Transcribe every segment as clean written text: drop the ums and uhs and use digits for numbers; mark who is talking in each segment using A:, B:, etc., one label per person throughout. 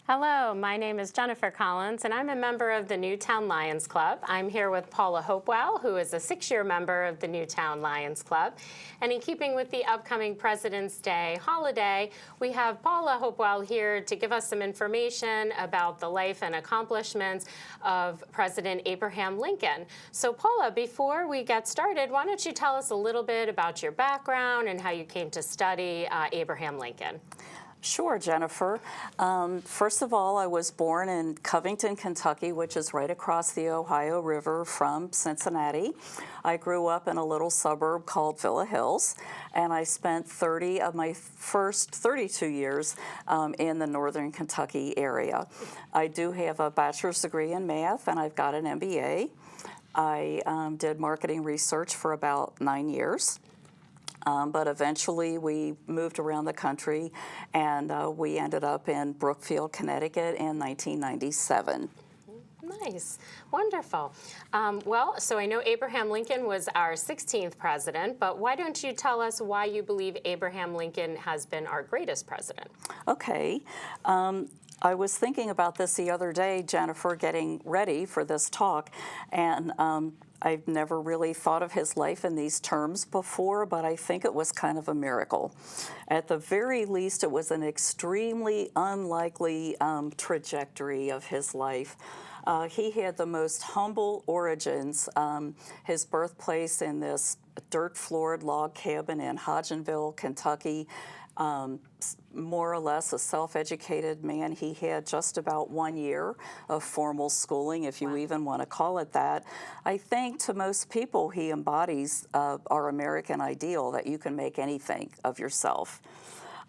A: Hello, my name is Jennifer Collins, and I'm a member of the Newtown Lions Club. I'm here with Paula Hopewell, who is a 6-year member of the Newtown Lions Club. And in keeping with the upcoming President's Day holiday, we have Paula Hopewell here to give us some information about the life and accomplishments of President Abraham Lincoln. So Paula, before we get started, why don't you tell us a little bit about your background and how you came to study Abraham Lincoln?
B: Sure, Jennifer. First of all, I was born in Covington, Kentucky, which is right across the Ohio River from Cincinnati. I grew up in a little suburb called Villa Hills, and I spent 30 of my first 32 years in the northern Kentucky area. I do have a bachelor's degree in math, and I've got an MBA. I did marketing research for about 9 years. But eventually we moved around the country, and we ended up in Brookfield, Connecticut in 1997.
A: Nice. Wonderful. Well, so I know Abraham Lincoln was our 16th president, but why don't you tell us why you believe Abraham Lincoln has been our greatest president?
B: Okay. I was thinking about this the other day, Jennifer, getting ready for this talk, and I've never really thought of his life in these terms before, but I think it was kind of a miracle. At the very least, it was an extremely unlikely trajectory of his life. He had the most humble origins. His birthplace in this dirt-floored log cabin in Hodgenville, Kentucky, more or less a self-educated man. He had just about 1 year of formal schooling, if you even want to call it that. I think to most people he embodies our American ideal that you can make anything of yourself.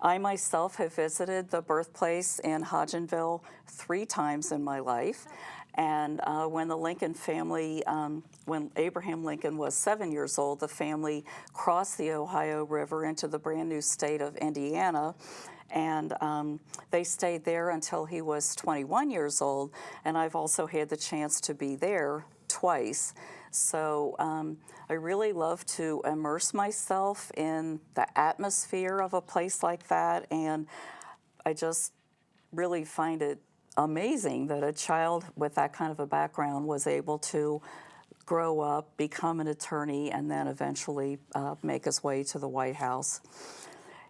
B: I myself have visited the birthplace in Hodgenville 3 times in my life. And when the Lincoln family, when Abraham Lincoln was 7 years old, the family crossed the Ohio River into the brand new state of Indiana. And they stayed there until he was 21 years old. And I've also had the chance to be there twice. So I really love to immerse myself in the atmosphere of a place like that. And I just really find it amazing that a child with that kind of a background was able to grow up, become an attorney, and then eventually make his way to the White House.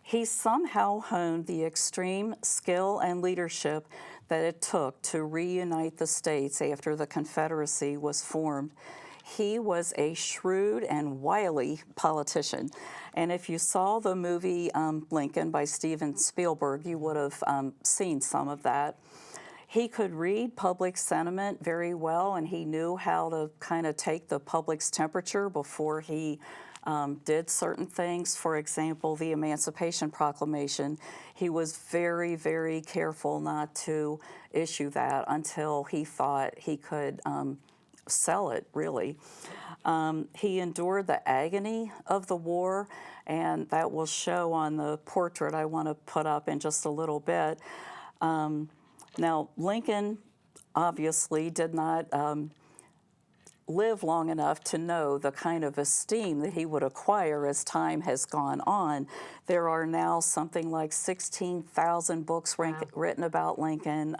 B: He somehow honed the extreme skill and leadership that it took to reunite the states after the Confederacy was formed. He was a shrewd and wily politician. And if you saw the movie Lincoln by Steven Spielberg, you would have seen some of that. He could read public sentiment very well, and he knew how to kind of take the public's temperature before he did certain things. For example, the Emancipation Proclamation, he was very, very careful not to issue that until he thought he could sell it, really. He endured the agony of the war, and that will show on the portrait I want to put up in just a little bit. Now, Lincoln obviously did not live long enough to know the kind of esteem that he would acquire as time has gone on. There are now something like 16,000 books written about Lincoln.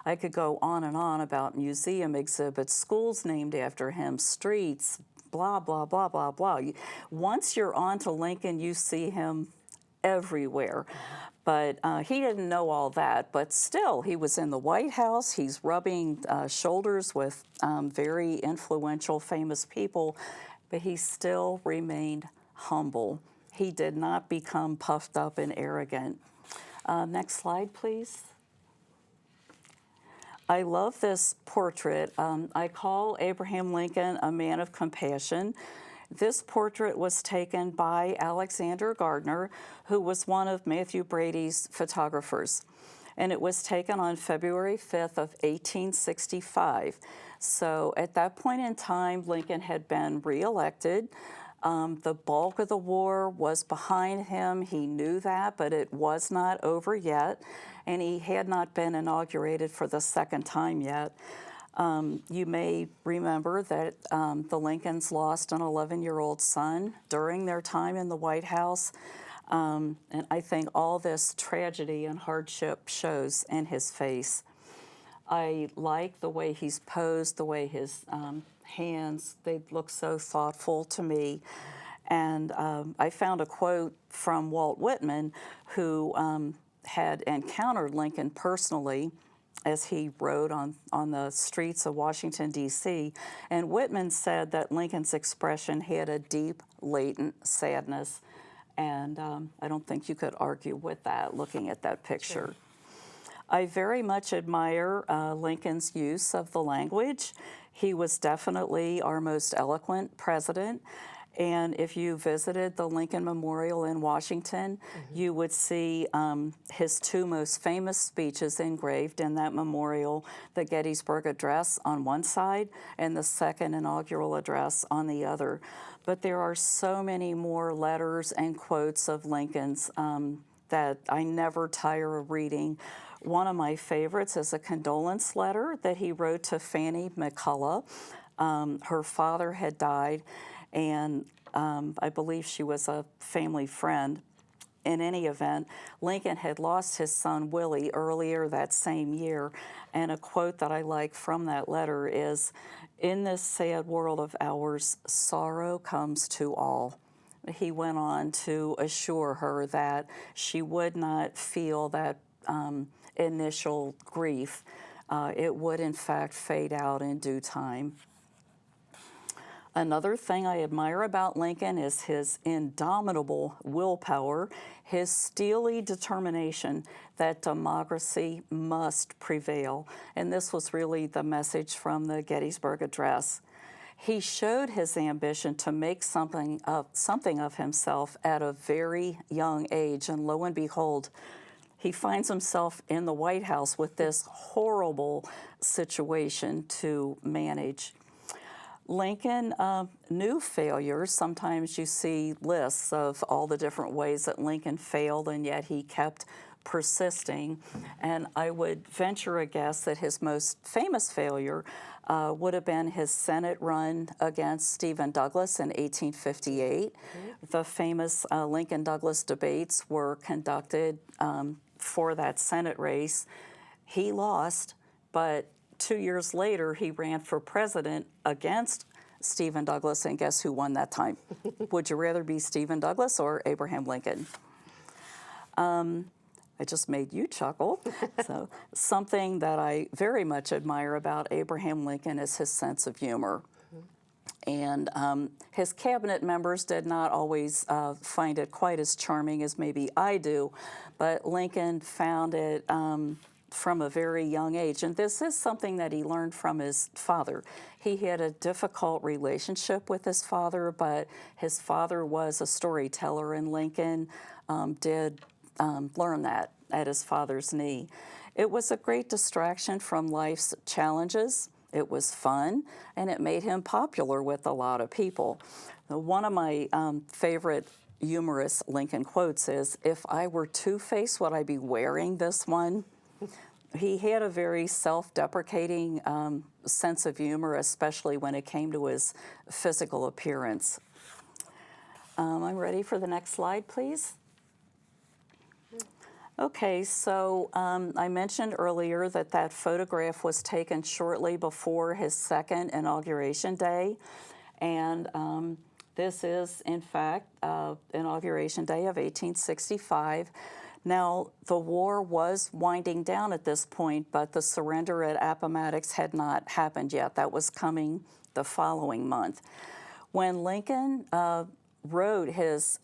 B: I could go on and on about museum exhibits, schools named after him, streets, blah, blah, blah, blah, blah. Once you're on to Lincoln, you see him everywhere. But he didn't know all that, but still, he was in the White House. He's rubbing shoulders with very influential, famous people, but he still remained humble. He did not become puffed up and arrogant. Next slide, please. I love this portrait. I call Abraham Lincoln a man of compassion. This portrait was taken by Alexander Gardner, who was one of Matthew Brady's photographers. and it was taken on February 5th of 1865. So at that point in time, Lincoln had been reelected. The bulk of the war was behind him. He knew that, but it was not over yet, and he had not been inaugurated for the second time yet. You may remember that the Lincolns lost an 11-year-old son during their time in the White House, and I think all this tragedy and hardship shows in his face. I like the way he's posed, the way his hands, they look so thoughtful to me. And I found a quote from Walt Whitman, who had encountered Lincoln personally as he rode on the streets of Washington, D.C. And Whitman said that Lincoln's expression had a deep, latent sadness. And I don't think you could argue with that looking at that picture. Sure. I very much admire Lincoln's use of the language. He was definitely our most eloquent president. And if you visited the Lincoln Memorial in Washington, you would see his two most famous speeches engraved in that memorial, the Gettysburg Address on one side and the second inaugural address on the other. But there are so many more letters and quotes of Lincoln's that I never tire of reading. One of my favorites is a condolence letter that he wrote to Fannie McCullough. Her father had died, and I believe she was a family friend. In any event, Lincoln had lost his son Willie earlier that same year, and a quote that I like from that letter is, "In this sad world of ours, sorrow comes to all." He went on to assure her that she would not feel that initial grief. It would, in fact, fade out in due time. Another thing I admire about Lincoln is his indomitable willpower, his steely determination that democracy must prevail. And this was really the message from the Gettysburg Address. He showed his ambition to make something of himself at a very young age, and lo and behold, he finds himself in the White House with this horrible situation to manage. Lincoln knew failures. Sometimes you see lists of all the different ways that Lincoln failed, and yet he kept persisting. And I would venture a guess that his most famous failure would have been his Senate run against Stephen Douglas in 1858. The famous Lincoln-Douglas debates were conducted for that Senate race. He lost, but 2 years later, he ran for president against Stephen Douglas, and guess who won that time? Would you rather be Stephen Douglas or Abraham Lincoln? I just made you chuckle. So something that I very much admire about Abraham Lincoln is his sense of humor. And his cabinet members did not always find it quite as charming as maybe I do, but Lincoln found it from a very young age. And this is something that he learned from his father. He had a difficult relationship with his father, but his father was a storyteller, and Lincoln did learn that at his father's knee. It was a great distraction from life's challenges. It was fun, and it made him popular with a lot of people. One of my favorite humorous Lincoln quotes is, "If I were Two-Face, would I be wearing this one?" He had a very self-deprecating sense of humor, especially when it came to his physical appearance. I'm ready for the next slide, please. Okay, so I mentioned earlier that that photograph was taken shortly before his second inauguration day, and this is, in fact, inauguration day of 1865. Now, the war was winding down at this point, but the surrender at Appomattox had not happened yet. That was coming the following month. When Lincoln wrote his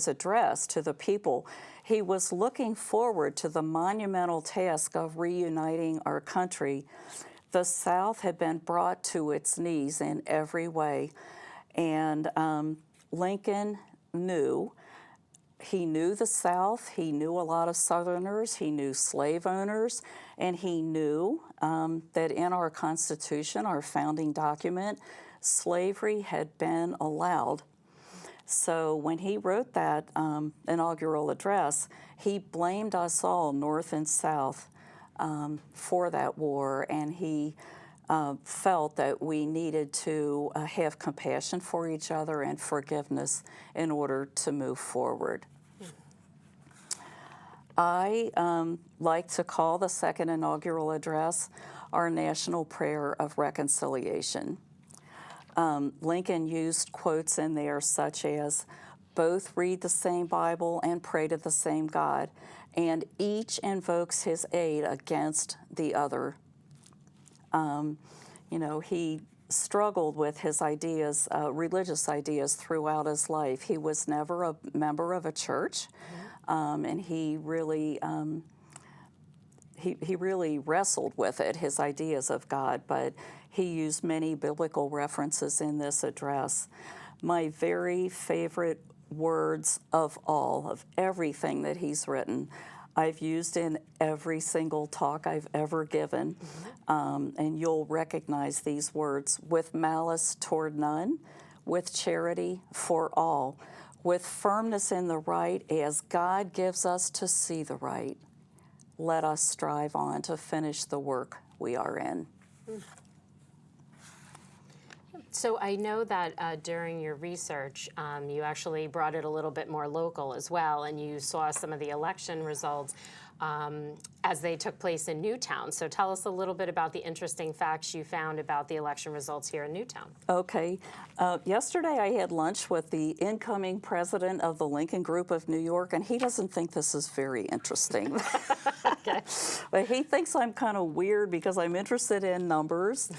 B: address to the people, he was looking forward to the monumental task of reuniting our country. The South had been brought to its knees in every way, and Lincoln knew he knew the South, he knew a lot of Southerners, he knew slave owners, and he knew that in our Constitution, our founding document, slavery had been allowed. So when he wrote that inaugural address, he blamed us all, North and South, for that war, and he felt that we needed to have compassion for each other and forgiveness in order to move forward. I like to call the second inaugural address our National Prayer of Reconciliation. Lincoln used quotes in there such as, both read the same Bible and pray to the same God, and each invokes his aid against the other. He struggled with his ideas, religious ideas, throughout his life. He was never a member of a church, and he really wrestled with it, his ideas of God, but he used many biblical references in this address. My very favorite words of all, of everything that he's written, I've used in every single talk I've ever given, and you'll recognize these words: with malice toward none, with charity for all, with firmness in the right as God gives us to see the right. Let us strive on to finish the work we are in.
A: So I know that during your research, you actually brought it a little bit more local as well, and you saw some of the election results as they took place in Newtown. So tell us a little bit about the interesting facts you found about the election results here in Newtown.
B: Okay. Yesterday I had lunch with the incoming president of the Lincoln Group of New York, and he doesn't think this is very interesting.
A: Okay.
B: But he thinks I'm kind of weird because I'm interested in numbers.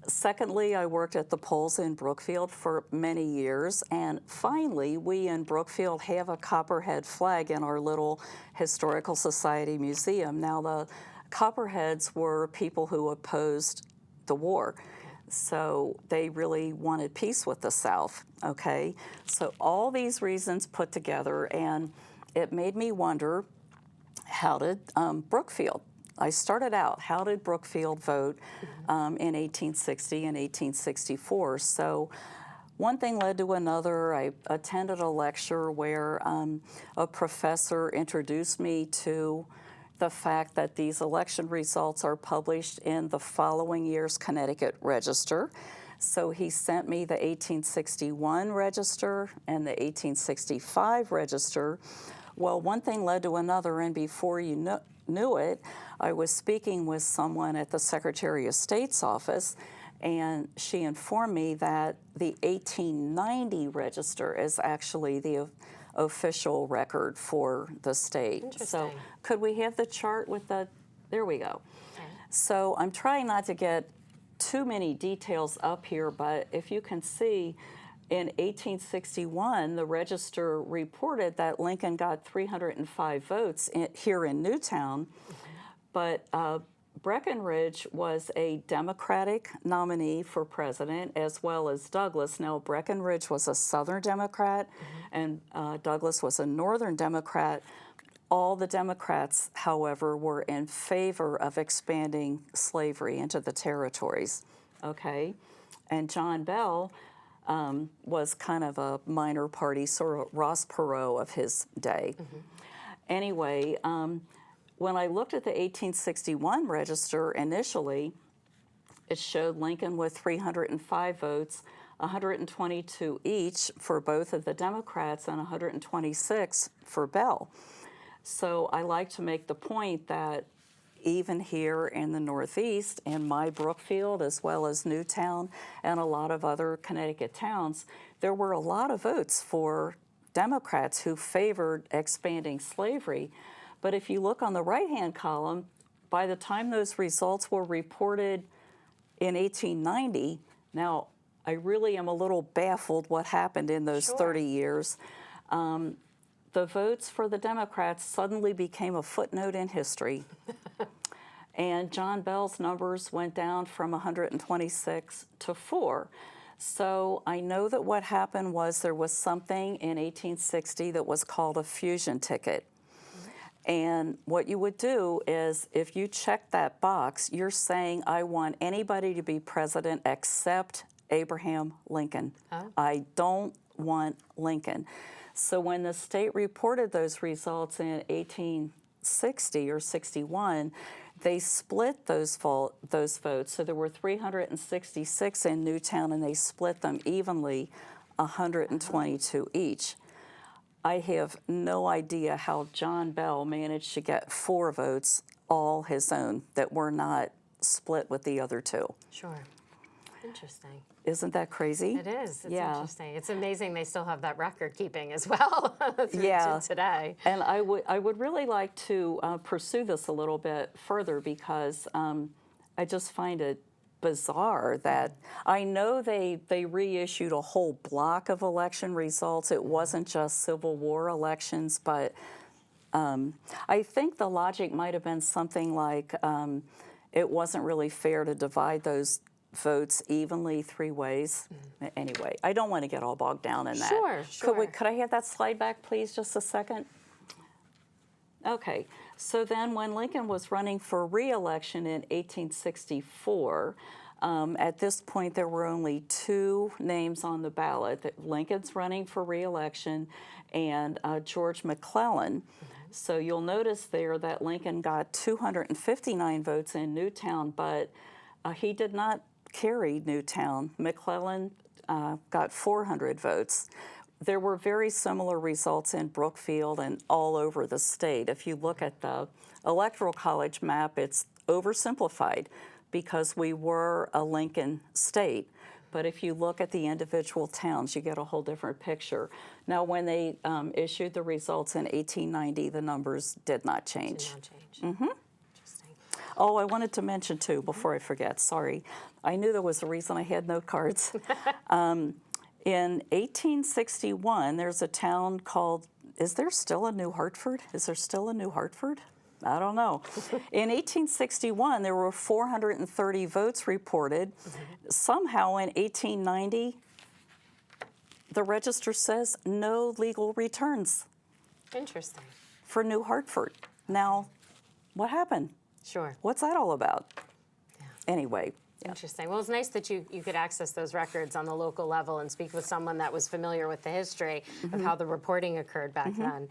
B: Secondly, I worked at the polls in Brookfield for many years, and finally, we in Brookfield have a Copperhead flag in our little Historical Society museum. Now, the Copperheads were people who opposed the war. So they really wanted peace with the South, okay? So all these reasons put together, and it made me wonder, how did Brookfield, I started out, how did Brookfield vote in 1860 and 1864? So one thing led to another. I attended a lecture where a professor introduced me to the fact that these election results are published in the following year's Connecticut Register. So he sent me the 1861 Register and the 1865 Register. Well, one thing led to another, and before you knew it, I was speaking with someone at the Secretary of State's office, and she informed me that the 1890 Register is actually the official record for the state. So could we have the chart with the, there we go. Okay. So I'm trying not to get too many details up here, but if you can see, in 1861, the Register reported that Lincoln got 305 votes here in Newtown, but Breckinridge was a Democratic nominee for president, as well as Douglas. Now, Breckinridge was a Southern Democrat, and Douglas was a Northern Democrat. All the Democrats, however, were in favor of expanding slavery into the territories, okay? And John Bell was kind of a minor party, sort of Ross Perot of his day. Anyway, when I looked at the 1861 Register initially, it showed Lincoln with 305 votes, 122 each for both of the Democrats and 126 for Bell. So I like to make the point that even here in the Northeast, in my Brookfield, as well as Newtown and a lot of other Connecticut towns, there were a lot of votes for Democrats who favored expanding slavery. But if you look on the right-hand column, by the time those results were reported in 1890, now I really am a little baffled what happened in those 30 years. The votes for the Democrats suddenly became a footnote in history. And John Bell's numbers went down from 126 to 4. So I know that what happened was there was something in 1860 that was called a fusion ticket. And what you would do is if you check that box, you're saying, I want anybody to be president except Abraham Lincoln.
A: Oh.
B: I don't want Lincoln. So when the state reported those results in 1860 or 61, they split those votes. So there were 366 in Newtown, and they split them evenly, 122 each. I have no idea how John Bell managed to get 4 votes, all his own, that were not split with the other 2.
A: Sure. Interesting.
B: Isn't that crazy?
A: It is. It's
B: Yeah.
A: interesting. It's amazing they still have that record keeping as well through
B: Yeah.
A: to today.
B: And I would really like to pursue this a little bit further because I just find it bizarre that I know they reissued a whole block of election results. It wasn't just Civil War elections, but I think the logic might have been something like it wasn't really fair to divide those votes evenly 3 ways. Anyway, I don't want to get all bogged down in that.
A: Sure.
B: Could I have that slide back, please, just a second? Okay, so then when Lincoln was running for re-election in 1864, at this point there were only 2 names on the ballot. Lincoln's running for re-election and George McClellan. So you'll notice there that Lincoln got 259 votes in Newtown, but he did not carry Newtown. McClellan got 400 votes. There were very similar results in Brookfield and all over the state. If you look at the Electoral College map, it's oversimplified because we were a Lincoln state. But if you look at the individual towns, you get a whole different picture. Now, when they issued the results in 1890, the numbers did not change.
A: Did not change. Interesting.
B: Oh, I wanted to mention too, before I forget, sorry. I knew there was a reason I had note cards. In 1861, there's a town called, is there still a New Hartford? Is there still a New Hartford? I don't know. In 1861, there were 430 votes reported. Somehow in 1890, the register says no legal returns
A: Interesting.
B: for New Hartford. Now, what happened?
A: Sure.
B: What's that all about? Anyway. Yeah.
A: Interesting. Well, it's nice that you could access those records on the local level and speak with someone that was familiar with the history of how the reporting occurred back then.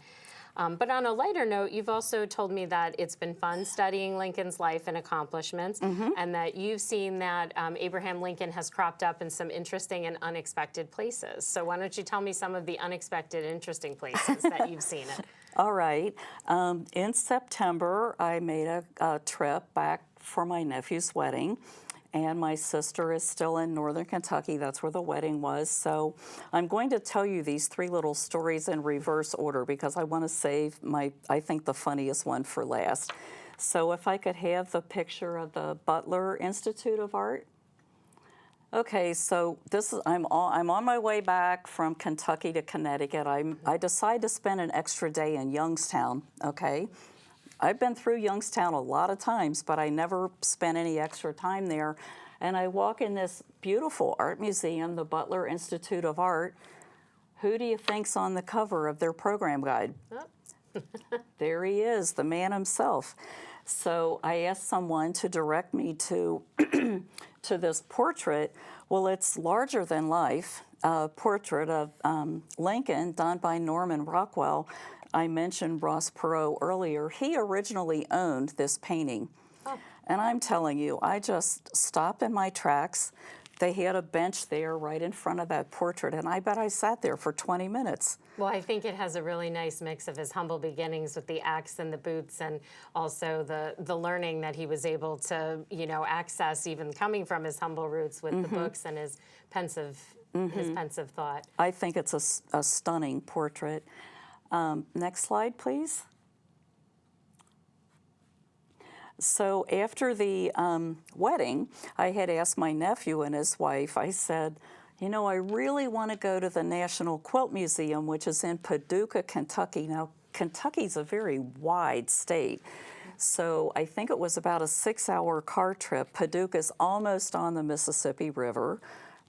A: But on a lighter note, you've also told me that it's been fun studying Lincoln's life and accomplishments, and that you've seen that Abraham Lincoln has cropped up in some interesting and unexpected places. So why don't you tell me some of the unexpected, interesting places that you've seen it?
B: All right. In September, I made a trip back for my nephew's wedding. And my sister is still in northern Kentucky. That's where the wedding was. So I'm going to tell you these 3 little stories in reverse order because I want to save I think the funniest one for last. So if I could have the picture of the Butler Institute of Art. Okay, so I'm on my way back from Kentucky to Connecticut. I decide to spend an extra day in Youngstown, okay? I've been through Youngstown a lot of times, but I never spent any extra time there. And I walk in this beautiful art museum, the Butler Institute of Art. Who do you think's on the cover of their program guide?
A: Oh.
B: There he is, the man himself. So I asked someone to direct me to to this portrait. Well, it's larger than life, portrait of Lincoln done by Norman Rockwell. I mentioned Ross Perot earlier. He originally owned this painting. Oh. And I'm telling you, I just stopped in my tracks. They had a bench there right in front of that portrait, and I bet I sat there for 20 minutes.
A: Well, I think it has a really nice mix of his humble beginnings with the axe and the boots, and also the learning that he was able to, access, even coming from his humble roots with the books and his pensive thought.
B: I think it's a stunning portrait. Next slide, please. So after the wedding, I had asked my nephew and his wife, I said, I really want to go to the National Quilt Museum, which is in Paducah, Kentucky. Now, Kentucky's a very wide state. So I think it was about a 6-hour car trip. Paducah's almost on the Mississippi River.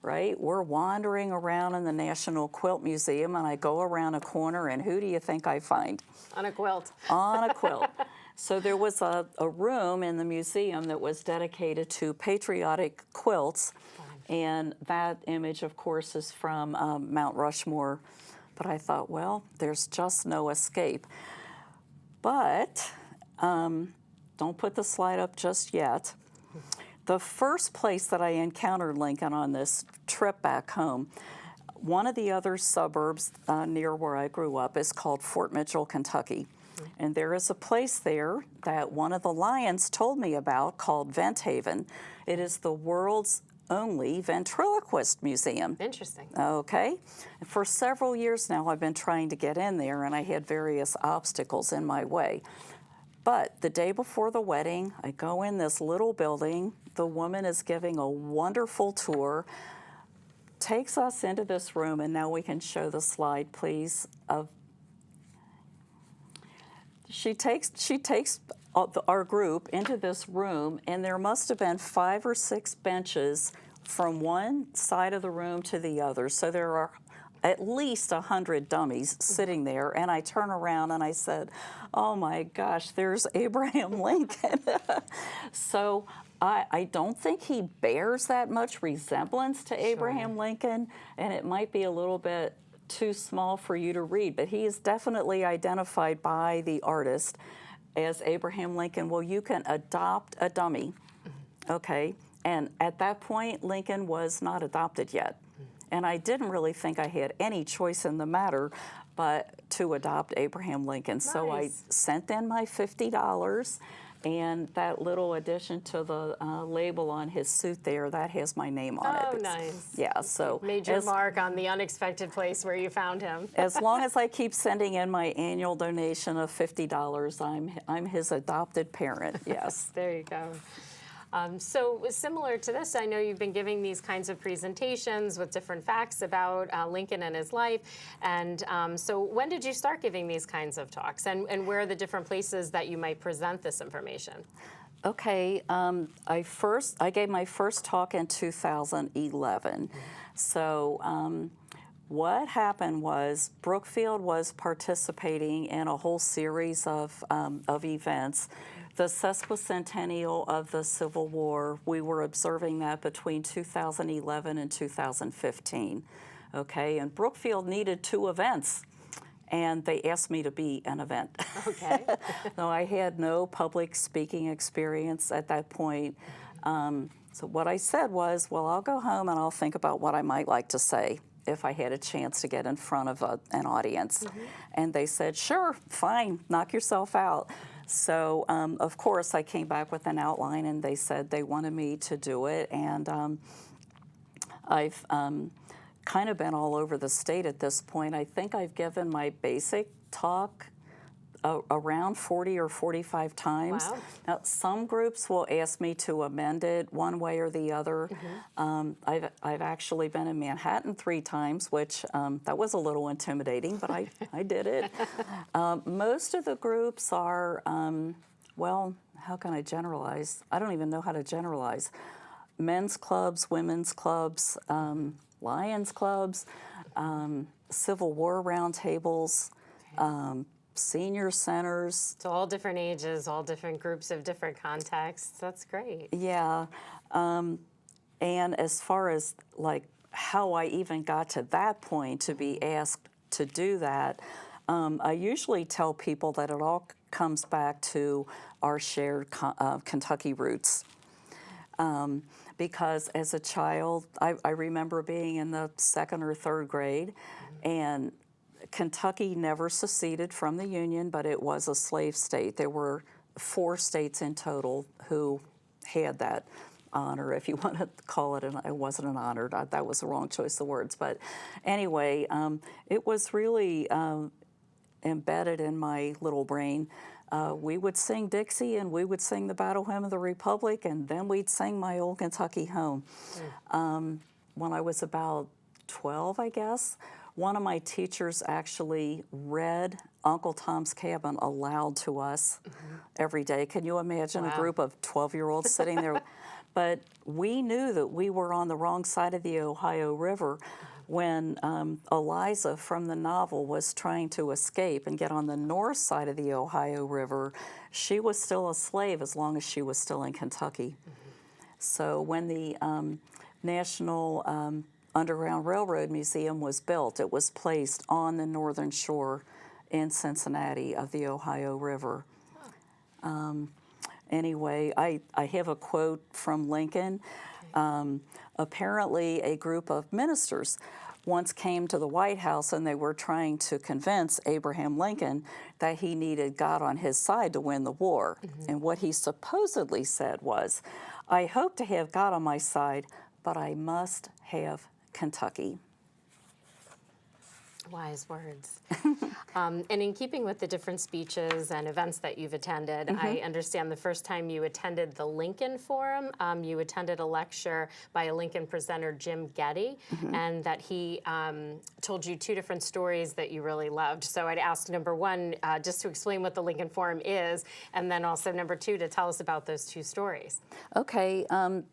B: right? We're wandering around in the National Quilt Museum, and I go around a corner, and who do you think I find?
A: On a quilt.
B: On a quilt. So there was a room in the museum that was dedicated to patriotic quilts, and that image, of course, is from Mount Rushmore. But I thought, well, there's just no escape. But don't put the slide up just yet. The first place that I encountered Lincoln on this trip back home, one of the other suburbs near where I grew up is called Fort Mitchell, Kentucky. And there is a place there that one of the Lions told me about called Vent Haven. It is the world's only ventriloquist museum.
A: Interesting.
B: Okay. For several years now, I've been trying to get in there, and I had various obstacles in my way. But the day before the wedding, I go in this little building. The woman is giving a wonderful tour, takes us into this room, and now we can show the slide, please. She takes our group into this room, and there must have been 5 or 6 benches from one side of the room to the other. So there are at least 100 dummies sitting there, and I turn around and I said, oh my gosh, there's Abraham Lincoln. So I don't think he bears that much resemblance to Abraham Lincoln, and it might be a little bit too small for you to read, but he is definitely identified by the artist as Abraham Lincoln. Well, you can adopt a dummy, okay? And at that point, Lincoln was not adopted yet. And I didn't really think I had any choice in the matter but to adopt Abraham Lincoln. Nice. So I sent in my $50, and that little addition to the label on his suit there, that has my name on it.
A: Oh, nice.
B: Yeah, so.
A: Made your mark on the unexpected place where you found him.
B: As long as I keep sending in my annual donation of $50, I'm his adopted parent, yes.
A: There you go. So similar to this, I know you've been giving these kinds of presentations with different facts about Lincoln and his life. And so when did you start giving these kinds of talks? And where are the different places that you might present this information?
B: Okay, I gave my first talk in 2011. So what happened was Brookfield was participating in a whole series of events. The sesquicentennial of the Civil War, we were observing that between 2011 and 2015, okay? And Brookfield needed 2 events, and they asked me to be an event.
A: Okay.
B: No, I had no public speaking experience at that point. So what I said was, well, I'll go home and I'll think about what I might like to say if I had a chance to get in front of an audience. And they said, sure, fine, knock yourself out. So, of course, I came back with an outline, and they said they wanted me to do it. And I've kind of been all over the state at this point. I think I've given my basic talk around 40 or 45 times.
A: Wow.
B: Now, some groups will ask me to amend it one way or the other. I've actually been in Manhattan 3 times, which that was a little intimidating, but I did it. Most of the groups are, well, how can I generalize? I don't even know how to generalize. Men's clubs, women's clubs, Lions clubs, Civil War roundtables, senior centers.
A: So all different ages, all different groups of different contexts. That's great.
B: Yeah. And as far as like how I even got to that point to be asked to do that, I usually tell people that it all comes back to our shared Kentucky roots. Because as a child, I remember being in the 2nd or 3rd grade, and Kentucky never seceded from the Union, but it was a slave state. There were 4 states in total who had that honor, if you want to call it. It wasn't an honor. That was the wrong choice of words. But anyway, it was really embedded in my little brain. We would sing Dixie, and we would sing the Battle Hymn of the Republic, and then we'd sing My Old Kentucky Home. When I was about 12, I guess, One of my teachers actually read Uncle Tom's Cabin aloud to us every day. Can you imagine a
A: Wow.
B: group of 12-year-olds sitting there? But we knew that we were on the wrong side of the Ohio River when Eliza from the novel was trying to escape and get on the north side of the Ohio River. She was still a slave as long as she was still in Kentucky. So when the National Underground Railroad Museum was built, it was placed on the northern shore in Cincinnati of the Ohio River. Anyway, I have a quote from Lincoln. Apparently, a group of ministers once came to the White House and they were trying to convince Abraham Lincoln that he needed God on his side to win the war. And what he supposedly said was, "I hope to have God on my side, but I must have Kentucky."
A: Wise words. And in keeping with the different speeches and events that you've attended, I understand the first time you attended the Lincoln Forum, you attended a lecture by a Lincoln presenter, Jim Getty, and that he told you two different stories that you really loved. So I'd ask, number one, just to explain what the Lincoln Forum is, and then also number two, to tell us about those two stories.
B: Okay,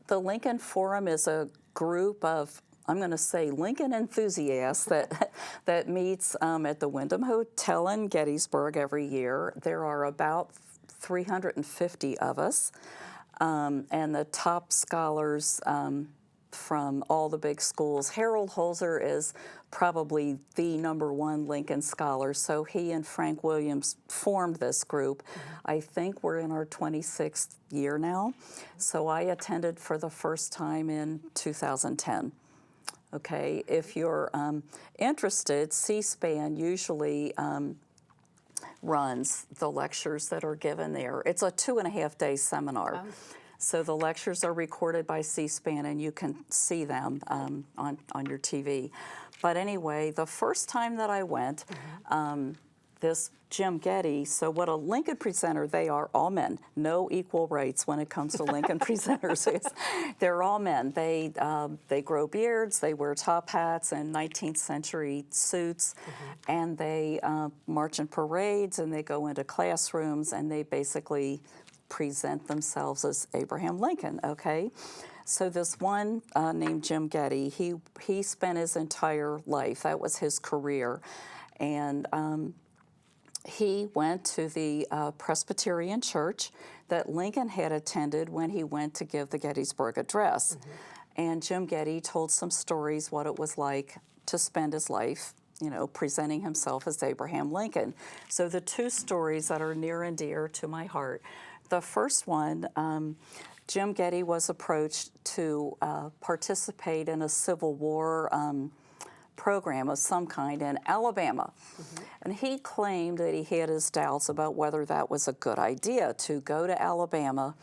B: the Lincoln Forum is a group of, I'm going to say, Lincoln enthusiasts that meets at the Wyndham Hotel in Gettysburg every year. There are about 350 of us, and the top scholars from all the big schools. Harold Holzer is probably the #1 Lincoln scholar, so he and Frank Williams formed this group. I think we're in our 26th year now, so I attended for the first time in 2010. Okay, if you're interested, C-SPAN usually runs the lectures that are given there. It's a 2.5-day seminar. Oh. So the lectures are recorded by C-SPAN and you can see them on your TV. But anyway, the first time that I went, this Jim Getty, so what a Lincoln presenter, they are all men. No equal rights when it comes to Lincoln presenters. They're all men. They grow beards, they wear top hats and 19th century suits, and they march in parades and they go into classrooms and they basically present themselves as Abraham Lincoln, okay? So this one named Jim Getty, he spent his entire life, that was his career, and he went to the Presbyterian church that Lincoln had attended when he went to give the Gettysburg Address. And Jim Getty told some stories what it was like to spend his life, you know, presenting himself as Abraham Lincoln. So the two stories that are near and dear to my heart. The first one, Jim Getty was approached to participate in a Civil War program of some kind in Alabama. And he claimed that he had his doubts about whether that was a good idea to go to Alabama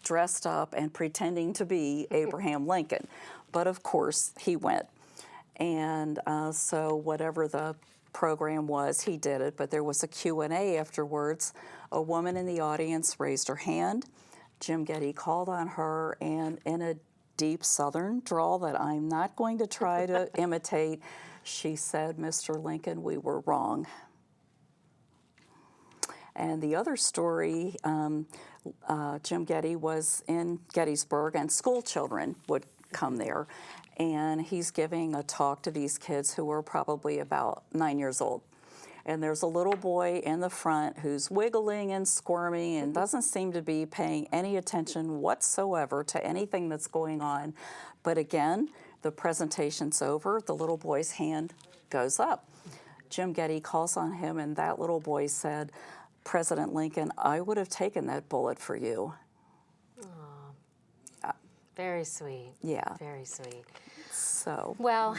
B: dressed up and pretending to be Abraham Lincoln. But of course, he went. And so whatever the program was, he did it, but there was a Q&A afterwards. A woman in the audience raised her hand. Jim Getty called on her, and in a deep Southern drawl that I'm not going to try to imitate, she said, "Mr. Lincoln, we were wrong." And the other story, Jim Getty was in Gettysburg, and school children would come there. And he's giving a talk to these kids who were probably about 9 years old. And there's a little boy in the front who's wiggling and squirming and doesn't seem to be paying any attention whatsoever to anything that's going on. But again, the presentation's over, the little boy's hand goes up. Jim Getty calls on him, and that little boy said, "President Lincoln, I would have taken that bullet for you."
A: Very sweet.
B: Yeah.
A: Very sweet.
B: So.
A: Well,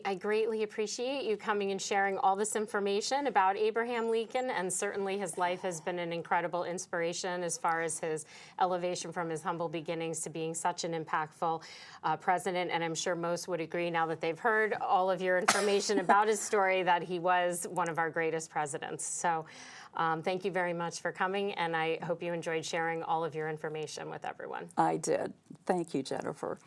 A: I greatly appreciate you coming and sharing all this information about Abraham Lincoln, and certainly his life has been an incredible inspiration as far as his elevation from his humble beginnings to being such an impactful president. And I'm sure most would agree, now that they've heard all of your information about his story, that he was one of our greatest presidents. So thank you very much for coming, and I hope you enjoyed sharing all of your information with everyone.
B: I did. Thank you, Jennifer.